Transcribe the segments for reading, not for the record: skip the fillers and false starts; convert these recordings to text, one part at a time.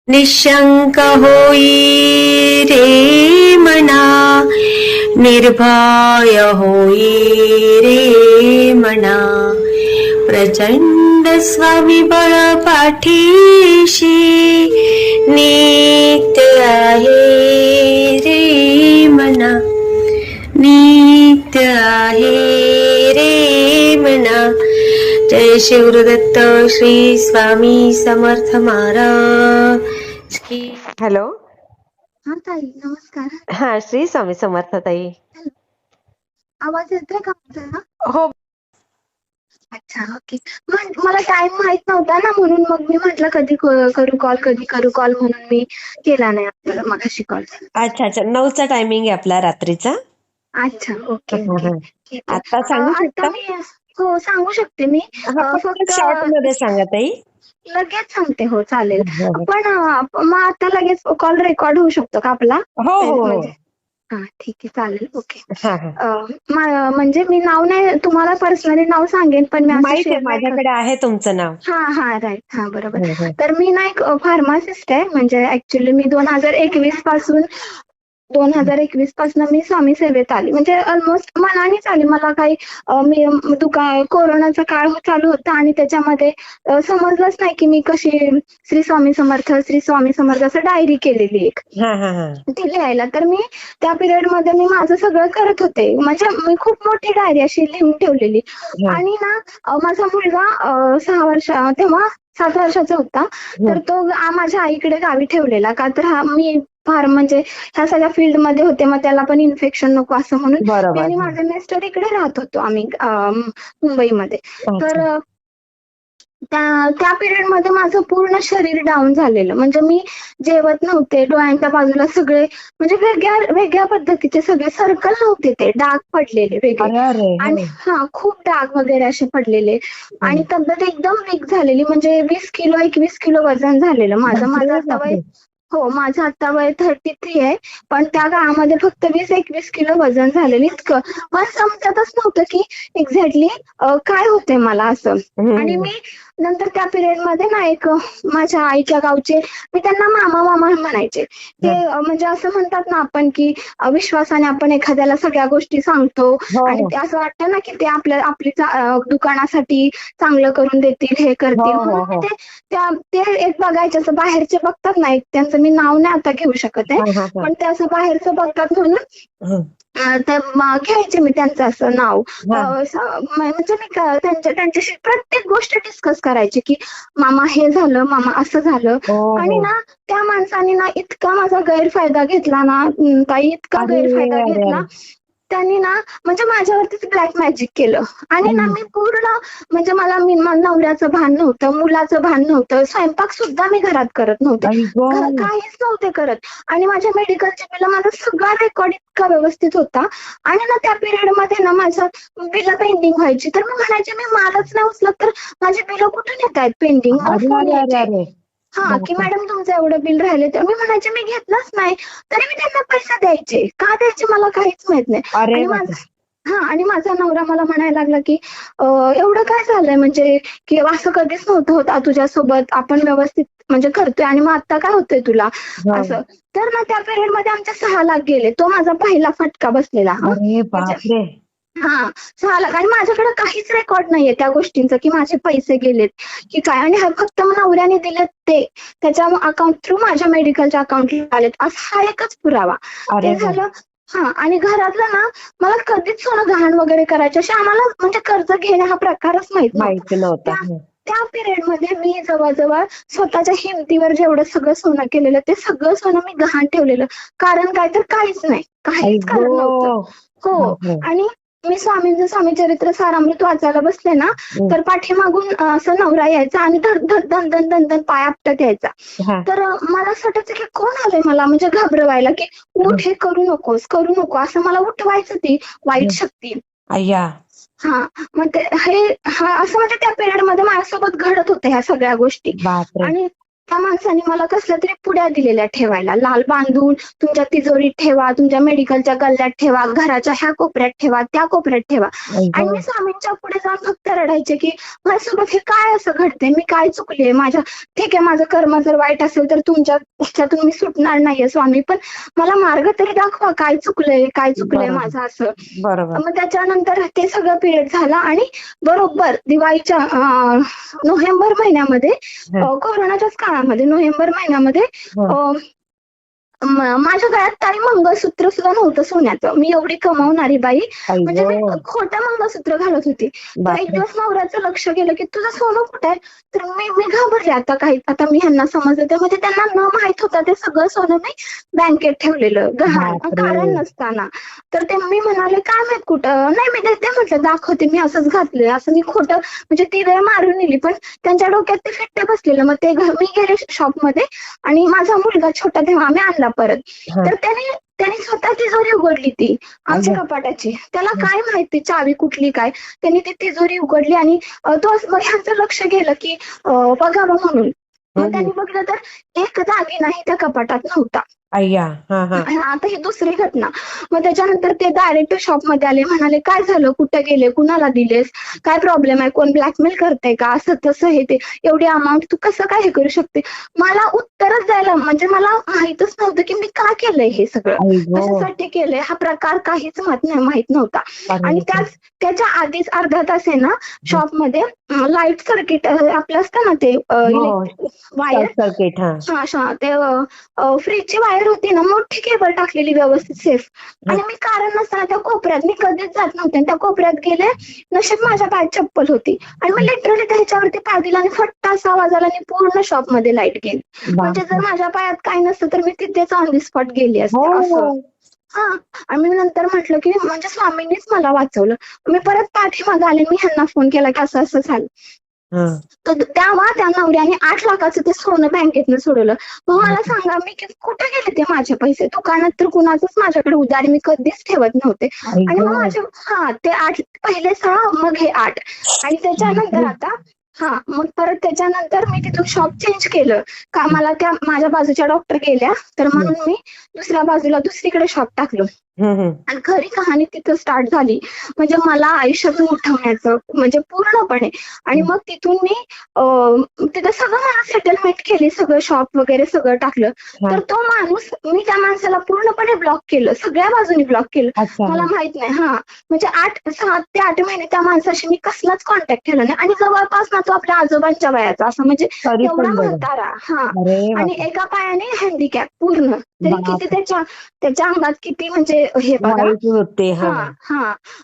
निशंक होई रे मना, निर्भय होई रे मना, प्रचंड स्वविबळ पाठीशी नित्य आहे रे मना, नित्य आहे रे मना. जय शिवदत्त श्री स्वामी समर्थ महाराज की. हॅलो. हा ताई, नमस्कार. हा, श्री स्वामी समर्थ ताई. आवाज येतोय का माझा? हो. अच्छा, ओके. मला टाइम माहित नव्हता ना, म्हणून मग मी म्हटलं कधी करू कॉल म्हणून मी केला नाही आपल्याला मगाशी कॉल. अच्छा अच्छा, 9चा टायमिंग आहे आपला रात्रीचा. अच्छा, ओके ओके. ठीक आहे. आता सांगू आता शकता? मी हो सांगू शकते मी. फक्त शॉर्ट मध्ये सांगा ताई. लगेच सांगते. हो चालेल. पण मग आता लगेच कॉल रेकॉर्ड होऊ शकतो का आपला? हो हो. म्हणजे हा, ठीक आहे, चालेल, ओके. हा हा. म्हणजे मी नाव नाही तुम्हाला पर्सनली नाव सांगेन, पण मी असं माहिती आहे, शेअर नाही करत. माझ्याकडे आहे तुमचं नाव. हा राईट, हा बरोबर. तर मी ना एक फार्मासिस्ट आहे. म्हणजे ऍक्च्युली मी 2021 पासून मी स्वामी सेवेत आली. म्हणजे ऑलमोस्ट मनानेच आली. मला काही मी कोरोनाचा काळ चालू होता आणि त्याच्यामध्ये समजलंच नाही की मी कशी श्री स्वामी समर्थ असं डायरी केलेली एक ती लिहायला. तर मी त्या पिरियड मध्ये मी माझं सगळं करत होते. म्हणजे मी खूप मोठी डायरी अशी लिहून ठेवलेली. आणि ना माझा मुलगा 7 वर्षाचा होता. तर तो माझ्या आईकडे गावी ठेवलेला. का तर मी फार म्हणजे ह्या सगळ्या फील्ड मध्ये होते, मग त्याला पण इन्फेक्शन नको असं म्हणून मी आणि माझे मिस्टर इकडे राहत होतो आम्ही मुंबईमध्ये. तर त्या पिरियड मध्ये माझं पूर्ण शरीर डाऊन झालेलं. म्हणजे मी जेवत नव्हते, डोळ्यांच्या बाजूला सगळे म्हणजे वेगळ्या पद्धतीचे सगळे सर्कल नव्हते, ते डाग पडलेले वेगळे. आणि खूप डाग वगैरे असे पडलेले. आणि तब्येत एकदम वीक झालेली. म्हणजे 21 किलो वजन झालेलं माझं आता वय. हो, माझं आता वय 33 आहे. पण त्या काळामध्ये फक्त 21 किलो वजन झालेलं. इतकं मला समजतच नव्हतं की एक्झॅक्टली काय होतंय मला असं. आणि मी नंतर त्या पिरियड मध्ये ना एक माझ्या आईच्या गावचे, मी त्यांना मामा म्हणायचे. ते म्हणजे असं म्हणतात ना आपण की विश्वासाने आपण एखाद्याला सगळ्या गोष्टी सांगतो आणि ते असं वाटतं ना की ते आपली दुकानासाठी चांगलं करून देतील, हे करतील. म्हणून मी ते एक बघायचे, असं बाहेरचे बघतात ना, एक त्यांचं मी नाव नाही आता घेऊ शकत आहे, पण ते असं बाहेरचं बघतात म्हणून घ्यायचे मी त्यांचं असं नाव. म्हणजे मी त्यांच्याशी प्रत्येक गोष्ट डिस्कस करायची की मामा हे झालं, मामा असं झालं. आणि ना त्या माणसाने ना इतका माझा गैरफायदा घेतला ना ताई, इतका गैरफायदा घेतला. त्यांनी ना म्हणजे माझ्यावरतीच ब्लॅक मॅजिक केलं. आणि ना मी पूर्ण म्हणजे मला नवऱ्याचं भान नव्हतं, मुलाचं भान नव्हतं, स्वयंपाक सुद्धा मी घरात करत नव्हते, काहीच नव्हते करत. आणि माझ्या मेडिकलचे बिल, माझा सगळा रेकॉर्ड इतका व्यवस्थित होता. आणि ना त्या पिरियड मध्ये ना माझं बिल पेंडिंग व्हायची. तर मी म्हणायचे मी मालच नाही उचलत तर माझे बिल कुठून येत आहेत पेंडिंग. मला फोन यायचे की मॅडम तुमचं एवढं बिल राहिले. तर मी म्हणायचे मी घेतलंच नाही. तरी मी त्यांना पैसे द्यायचे. का द्यायचे मला काहीच माहित नाही. आणि माझा नवरा मला म्हणायला लागला की एवढं काय झालंय, म्हणजे की असं कधीच नव्हतं होत तुझ्यासोबत, आपण व्यवस्थित म्हणजे करतोय आणि मग आता काय होतंय तुला असं. तर ना त्या पिरियड मध्ये आमच्या 6 लाख गेले. तो माझा पहिला फटका बसलेला. हा, 6 लाख. आणि माझ्याकडे काहीच रेकॉर्ड नाहीये त्या गोष्टींचं की माझे पैसे गेलेत की काय. आणि फक्त नवऱ्याने दिलेत ते त्याच्या अकाउंट थ्रू माझ्या मेडिकलच्या अकाउंटला आलेत, असा हा एकच पुरावा. ते झालं. आणि घरातलं ना मला कधीच सोनं गहाण वगैरे करायचे असे आम्हाला म्हणजे कर्ज घेणे हा प्रकारच माहित नव्हता. त्या पिरियड मध्ये मी जवळजवळ स्वतःच्या हिमतीवर जेवढं सगळं सोनं केलेलं ते सगळं सोनं मी गहाण ठेवलेलं. कारण काय तर काहीच नाही, काहीच कारण नव्हतं. हो. आणि मी स्वामी चरित्र सारामृत वाचायला बसले ना, तर पाठीमागून असं नवरा यायचा आणि धन पाय आपटत यायचा. तर मला असं वाटायचं की कोण आलंय मला म्हणजे घाबरवायला, की उठ, हे करू नको असं मला उठवायचं ती वाईट शक्ती. मग ते असं म्हणजे त्या पिरियड मध्ये माझ्यासोबत घडत होत्या ह्या सगळ्या गोष्टी. आणि त्या माणसाने मला कसल्या तरी पुड्या दिलेल्या ठेवायला, लाल बांधून तुमच्या तिजोरीत ठेवा, तुमच्या मेडिकलच्या गल्ल्यात ठेवा, घराच्या ह्या कोपऱ्यात ठेवा, त्या कोपऱ्यात ठेवा. आणि मी स्वामींच्या पुढे जाऊन फक्त रडायचे की माझ्यासोबत हे काय असं घडतंय, मी काय चुकले, ठीक आहे माझं कर्म जर वाईट असेल तर तुमच्या ह्याच्यातून मी सुटणार नाहीये स्वामी, पण मला मार्ग तरी दाखवा, काय चुकलंय माझं असं. मग त्याच्यानंतर ते सगळं पिरियड झाला आणि बरोबर दिवाळीच्या नोव्हेंबर महिन्यामध्ये, कोरोनाच्याच काळामध्ये नोव्हेंबर महिन्यामध्ये माझ्या गळ्यात काही मंगळसूत्र सुद्धा नव्हतं सोन्याचं. मी एवढी कमावणारी बाई, म्हणजे मी खोटं मंगळसूत्र घालत होती. एक दिवस नवऱ्याचं लक्ष गेलं की तुझं सोनं कुठे आहे, तर मी घाबरले. आता मी ह्यांना समजलं तर म्हणजे त्यांना न माहित होतं ते सगळं सोनं मी बँकेत ठेवलेलं कारण नसताना. तर ते मी म्हणाले काय माहित कुठं, नाही मी देते म्हटलं, दाखवते मी असंच घातलंय, असं मी खोटं म्हणजे ती वेळ मारून नेली. पण त्यांच्या डोक्यात ते फिट्टे बसलेलं. मग ते मी गेले शॉपमध्ये आणि माझा मुलगा छोटा तेव्हा आम्ही आणला परत. तर त्याने स्वतः तिजोरी उघडली ती आमच्या कपाटाची. त्याला काय माहिती चावी कुठली काय, त्यांनी ती तिजोरी उघडली आणि ह्यांचं लक्ष गेलं की बघावं म्हणून. मग त्यांनी बघितलं तर एक दागिनाही त्या कपाटात नव्हता. आता ही दुसरी घटना. मग त्याच्यानंतर ते डायरेक्ट शॉपमध्ये आले, म्हणाले काय झालं, कुठे गेले, कुणाला दिलेस, काय प्रॉब्लेम आहे, कोण ब्लॅकमेल करतंय का, असं तसं हे ते, एवढी अमाऊंट तू कसं काय हे करू शकते. मला उत्तरच द्यायला म्हणजे मला माहितच नव्हतं की मी का केलंय हे सगळं, कशासाठी केलंय, हा प्रकार काहीच माहित नव्हता. आणि त्याच्या आधीच अर्धा तास आहे ना शॉपमध्ये लाईट सर्किट आपलं असतं ना ते वायर सर्किट, ते फ्रीजची वायर होती ना, मोठी केबल टाकलेली व्यवस्थित सेफ. आणि मी कारण नसताना त्या कोपऱ्यात, मी कधीच जात नव्हते, त्या कोपऱ्यात गेले, नशीब माझ्या पायात चप्पल होती आणि मी लिटरली त्याच्यावरती पाय दिला आणि फट्टा असा आवाज आला आणि पूर्ण शॉप मध्ये लाईट गेली. म्हणजे जर माझ्या पायात काय नसतं तर मी तिथेच ऑन दी स्पॉट गेली असते असं. आणि मी नंतर म्हटलं की म्हणजे स्वामींनीच मला वाचवलं. मी परत पाठीमागे आले, मी ह्यांना फोन केला की असं असं झालं. तर तेव्हा त्या नवऱ्याने 8 लाखाचं ते सोनं बँकेतनं सोडवलं. मग मला सांगा मी कुठे गेले ते माझे पैसे, दुकानात तर कुणाचंच माझ्याकडे उधारी मी कधीच ठेवत नव्हते. आणि मग माझे ते 8 पहिले 6 मग हे 8 आणि त्याच्यानंतर आता मग परत त्याच्यानंतर मी तिथून शॉप चेंज केलं का मला त्या माझ्या बाजूच्या डॉक्टर गेल्या तर म्हणून मी दुसऱ्या बाजूला दुसरीकडे शॉप टाकलं. आणि खरी कहाणी तिथं स्टार्ट झाली. म्हणजे मला आयुष्यातून उठवण्याचं म्हणजे पूर्णपणे. आणि मग तिथून मी तिथं सगळं मला सेटलमेंट केली, सगळं शॉप वगैरे सगळं टाकलं. तर तो माणूस, मी त्या माणसाला पूर्णपणे ब्लॉक केलं, सगळ्या बाजूनी ब्लॉक केलं. मला माहित नाही म्हणजे 7 ते 8 महिने त्या माणसाशी मी कसलाच कॉन्टॅक्ट केला नाही. आणि जवळपास ना तो आपल्या आजोबांच्या वयाचा, असं म्हणजे एवढा म्हातारा. आणि एका पायाने हँडिकॅप पूर्ण. तरी किती त्याच्या अंगात किती म्हणजे हे बघा.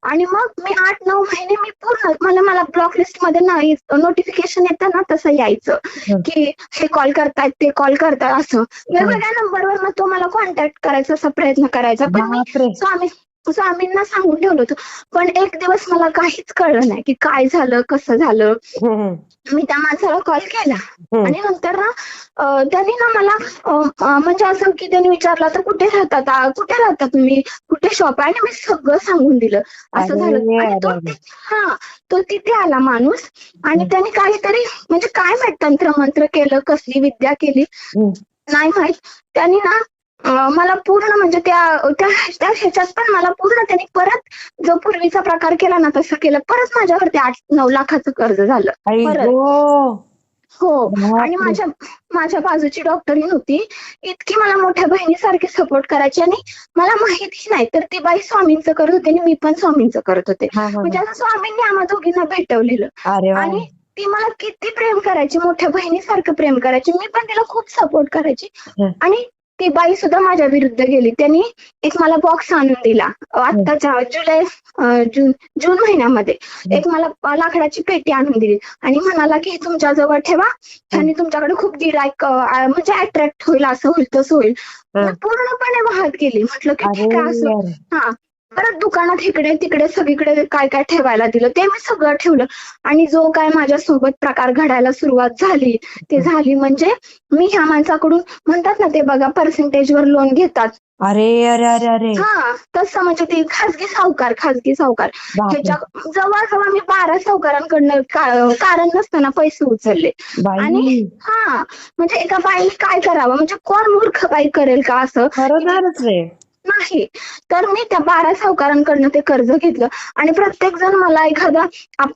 आणि मग मी 8-9 महिने मी पूर्ण मला ब्लॉक लिस्ट मध्ये नाही नोटिफिकेशन येतं ना तसं यायचं की हे कॉल करतायत ते कॉल करतायत असं वेगवेगळ्या नंबरवर मग तो मला कॉन्टॅक्ट करायचा असा प्रयत्न करायचा. पण मी स्वामींना सांगून ठेवलं होतं. पण एक दिवस मला काहीच कळलं नाही की काय झालं कसं झालं. मी त्या माणसाला कॉल केला आणि नंतर ना त्यांनी ना मला म्हणजे असं की त्यांनी विचारलं तर कुठे राहता तुम्ही, कुठे शॉप आहे, आणि मी सगळं सांगून दिलं असं झालं. आणि तो तिथे आला माणूस आणि त्यांनी काहीतरी म्हणजे काय माहित तंत्रमंत्र केलं, कसली विद्या केली नाही माहित. त्यांनी ना मला पूर्ण म्हणजे त्या ह्याच्यात पण मला पूर्ण त्यांनी परत जो पूर्वीचा प्रकार केला ना तसं केलं. परत माझ्यावरती 8-9 लाखाचं कर्ज झालं परत. हो. आणि माझ्या बाजूची डॉक्टरीन होती, इतकी मला मोठ्या बहिणीसारखी सपोर्ट करायची. आणि मला माहिती नाही तर ती बाई स्वामींचं करत होते आणि मी पण स्वामींचं करत होते. म्हणजे असं स्वामींनी आम्हा दोघींना भेटवलेलं. आणि ती मला किती प्रेम करायची, मोठ्या बहिणीसारखं प्रेम करायची. मी पण तिला खूप सपोर्ट करायची. आणि ती बाई सुद्धा माझ्या विरुद्ध गेली. त्यांनी एक मला बॉक्स आणून दिला आत्ताच्या जून महिन्यामध्ये. एक मला लाकडाची पेटी आणून दिली आणि म्हणाला की तुमच्या जवळ ठेवा, आणि तुमच्याकडे खूप गिराईक म्हणजे अट्रॅक्ट होईल, असं होईल तसं होईल. पूर्णपणे वाहत गेली. म्हटलं की ठीक आहे असं. परत दुकानात इकडे तिकडे सगळीकडे काय काय ठेवायला दिलं ते मी सगळं ठेवलं. आणि जो काय माझ्यासोबत प्रकार घडायला सुरुवात झाली ते झाली म्हणजे मी ह्या माणसाकडून म्हणतात ना ते बघा पर्सेंटेजवर लोन घेतात अरे अरे अरे अरे हा तसं म्हणजे ते खाजगी सावकार बापरे ह्याच्या जवळजवळ मी 12 सावकारांकडनं कारण नसताना पैसे उचलले. आणि बाई हा म्हणजे एका बाईने काय करावं, म्हणजे कोण मूर्ख बाई करेल का असं की खरंच रे नाही. तर मी त्या 12 सावकारांकडनं ते कर्ज घेतलं आणि प्रत्येक जण मला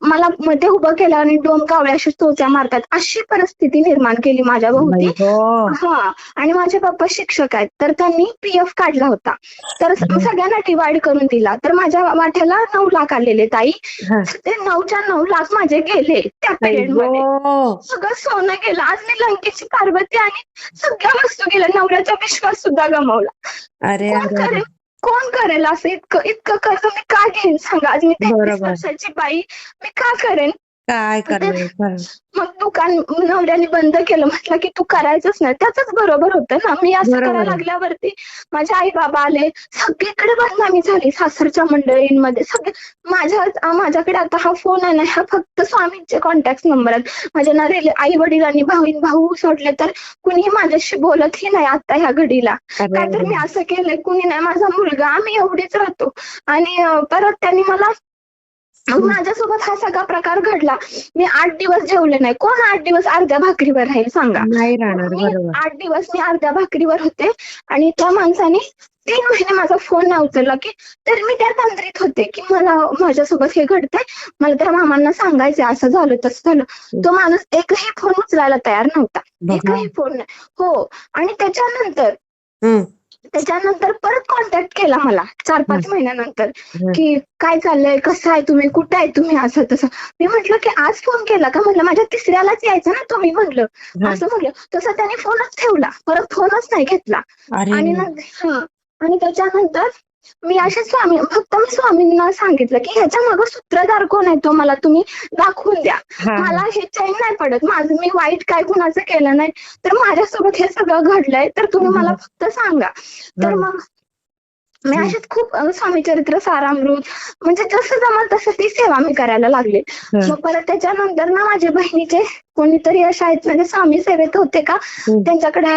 मला मध्ये उभं केलं आणि डोमकावळे अशा चोच्या मारतात अशी परिस्थिती निर्माण केली माझ्या भोवती. बाई गो हा आणि माझे पप्पा शिक्षक आहेत तर त्यांनी पीएफ काढला होता. तर सगळ्यांना डिवाइड करून दिला. तर माझ्या वाट्याला 9 लाख आलेले ताई. हा ते 9च्या 9 लाख माझे गेले त्या बाई पिरियड गो मध्ये. सगळं सोनं गेलं. आज मी लंकेची पार्वती आणि सगळ्या वस्तू गेल्या. नवऱ्याचा विश्वास सुद्धा गमावला. अरे कोण अरे अरे करेल कोण करेल असं इतकं इतकं कर्ज मी का घेईन सांगा. आज मी 33 बरोबर वर्षाची बाई मी का करेन. काय ते करणार खरं. मग दुकान नवऱ्याने बंद केलं. म्हटलं की तू करायचंच नाही. त्याचंच बरोबर होतं ना. मी असं बरोबर करायला आहे लागल्यावरती माझे आई बाबा आले. सगळीकडे बदनामी झाली सासरच्या मंडळींमध्ये सगळे. माझ्याकडे आता हा फोन आहे ना, हा फक्त स्वामींचे कॉन्टॅक्ट नंबर आहेत. माझ्या ना आई वडिलांनी भाऊ सोडले तर कुणीही माझ्याशी बोलतही नाही आता ह्या घडीला. अरे काय तर अरे मी असं केलंय कुणी नाही. माझा मुलगा आम्ही एवढीच राहतो. आणि परत त्यांनी मला माझ्यासोबत हा सगळा प्रकार घडला. मी 8 दिवस जेवले नाही. कोण 8 दिवस अर्ध्या भाकरीवर राहील सांगा. नाही राहणार मी बरोबर 8 दिवस मी अर्ध्या भाकरीवर होते आणि त्या माणसाने 3 महिने माझा फोन नाही उचलला की तर मी त्या तंद्रीत होते की मला माझ्यासोबत हे घडतंय. मला त्या मामांना सांगायचंय असं झालं तसं झालं. तो माणूस एकही फोन उचलायला तयार नव्हता. बघा एकही फोन नाही. हो आणि हम्म त्याच्यानंतर परत कॉन्टॅक्ट केला मला 4-5 महिन्यानंतर हम्म की काय चाललंय, कसं आहे तुम्ही, कुठे आहे तुम्ही, असं तसं. मी म्हटलं की आज फोन केला का, म्हणलं माझ्या तिसऱ्यालाच यायचं ना तुम्ही, म्हणलं हम्म. असं म्हणलं. तसं त्याने फोनच ठेवला. परत फोनच नाही घेतला. अरे आणि आणि त्याच्यानंतर मी फक्त मी स्वामींना सांगितलं की ह्याच्या मागं सूत्रधार कोण आहे तो मला तुम्ही दाखवून द्या. हा मला हे चैन नाही पडत. मी वाईट काय कुणाचं केलं नाही. तर माझ्यासोबत हे सगळं घडलंय तर तुम्ही मला फक्त सांगा. तर मग मी अशीच खूप स्वामी चरित्र सारामृत म्हणजे जसं जमल तसं ती सेवा मी करायला लागले. मग परत त्याच्यानंतर ना माझ्या बहिणीचे कोणीतरी अशा आहेत म्हणजे स्वामी सेवेत होते का त्यांच्याकडे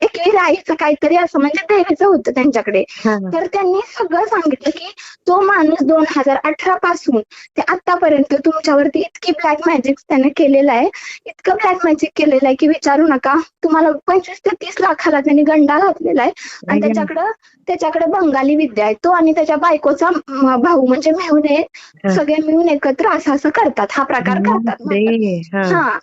एकवीर आईचं काहीतरी असं म्हणजे देवीचं होतं त्यांच्याकडे. तर त्यांनी सगळं सांगितलं की तो माणूस 2018 पासून ते आतापर्यंत तुमच्यावरती इतकी ब्लॅक मॅजिक त्याने केलेलं आहे, इतकं ब्लॅक मॅजिक केलेलं आहे की विचारू नका. तुम्हाला 25 ते 30 लाखाला त्यांनी गंडा घातलेला आहे. आणि त्याच्याकडे बंगाली विद्या आहे. तो आणि त्याच्या बायकोचा भाऊ म्हणजे मेहुणे सगळे मिळून एकत्र असं करतात. हा प्रकार करतात. हा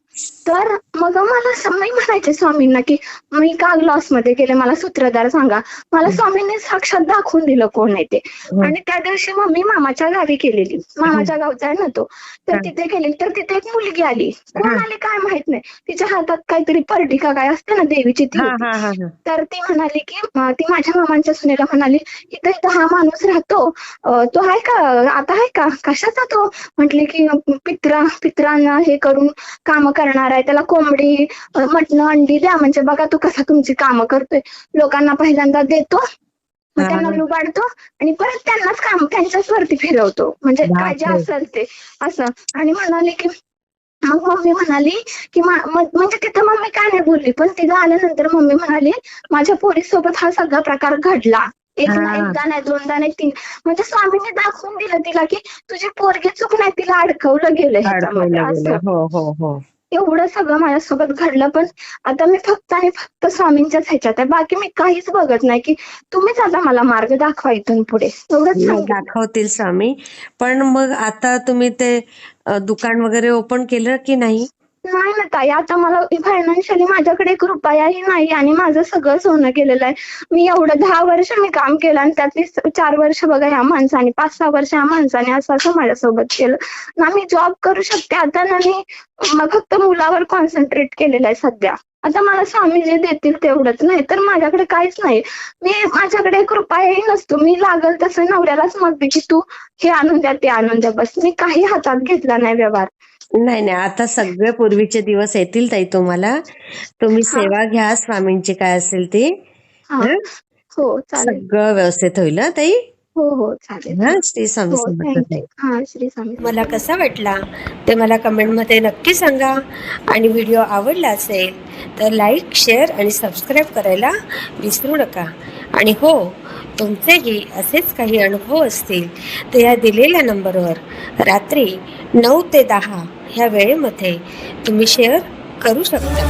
तर मग मी म्हणायचे स्वामींना की मी का लॉस मध्ये गेले, मला सूत्रधार सांगा. मला स्वामींनी साक्षात दाखवून दिलं कोण आहे ते. आणि त्या दिवशी मम्मी मामाच्या गावी गेलेली. मामाच्या गावचा आहे ना तो. तर तिथे गेली तर तिथे एक मुलगी आली. कोण आली काय माहित नाही. तिच्या हातात काहीतरी पर्टिका काय असते ना देवीची ती होती. तर ती म्हणाली की ती माझ्या मामांच्या सुनेला म्हणाली इथं हा माणूस राहतो, तो आहे का, आता आहे का, कशाचा तो. म्हटले की पित्रांना हे करून काम करणार आहे. त्याला कोंबडी मटण अंडी द्या म्हणजे बघा तू कसा तुमची कामं करतोय. लोकांना पहिल्यांदा देतो, मग त्यांना लुबाडतो आणि परत त्यांच्याच वरती फिरवतो. म्हणजे काय जे असेल ते असं. आणि म्हणाले की मग मम्मी म्हणाली की म्हणजे तिथं मम्मी काय नाही बोलली. पण तिथं आल्यानंतर मम्मी म्हणाली माझ्या पोरीसोबत हा सगळा प्रकार घडला. एकदा नाही, दोनदा नाही, 3. म्हणजे स्वामींनी दाखवून दिलं तिला की तुझी पोरगी चूक नाही, तिला अडकवलं गेलं ह्याच्यामध्ये असं. एवढं सगळं माझ्यासोबत घडलं. पण आता मी फक्त आणि फक्त स्वामींच्याच ह्याच्यात आहे. बाकी मी काहीच बघत नाही की तुम्हीच आता मला मार्ग दाखवा इथून पुढे. एवढंच दाखवतील स्वामी. पण मग आता तुम्ही ते दुकान वगैरे ओपन केलं की नाही? नाही ना ताई. आता मला फायनान्शियली माझ्याकडे एक रुपयाही नाही आणि माझं सगळं सोनं गेलेलं आहे. मी एवढं 10 वर्ष मी काम केलं आणि त्यातली 4 वर्ष बघा ह्या माणसाने, 5-6 वर्ष ह्या माणसाने असं माझ्यासोबत केलं ना. मी जॉब करू शकते आता ना. मी फक्त मुलावर कॉन्सन्ट्रेट केलेलं आहे सध्या. आता मला स्वामी जे देतील तेवढंच, नाही तर माझ्याकडे काहीच नाही. माझ्याकडे एक रुपयाही नसतो. मी लागल तसं नवऱ्यालाच म्हणते की तू हे आणून द्या, ते आणून द्या, बस. मी काही हातात घेतला नाही व्यवहार. नाही नाही, आता सगळे पूर्वीचे दिवस येतील ताई तुम्हाला. तुम्ही सेवा घ्या स्वामींची काय असेल ती. हो चालेल. सगळं व्यवस्थित होईल ताई. हो चालेल. हा, श्री स्वामी हो, समर्थ ताई. थँक्यू. हा, श्री स्वामी. मला कसा वाटला ते मला कमेंटमध्ये नक्की सांगा. आणि व्हिडिओ आवडला असेल तर लाईक, शेअर आणि सबस्क्राईब करायला विसरू नका. आणि हो, तुमचेही असेच काही अनुभव असतील तर या दिलेल्या नंबरवर रात्री 9 ते 10 ह्या वेळेमध्ये तुम्ही शेअर करू शकता.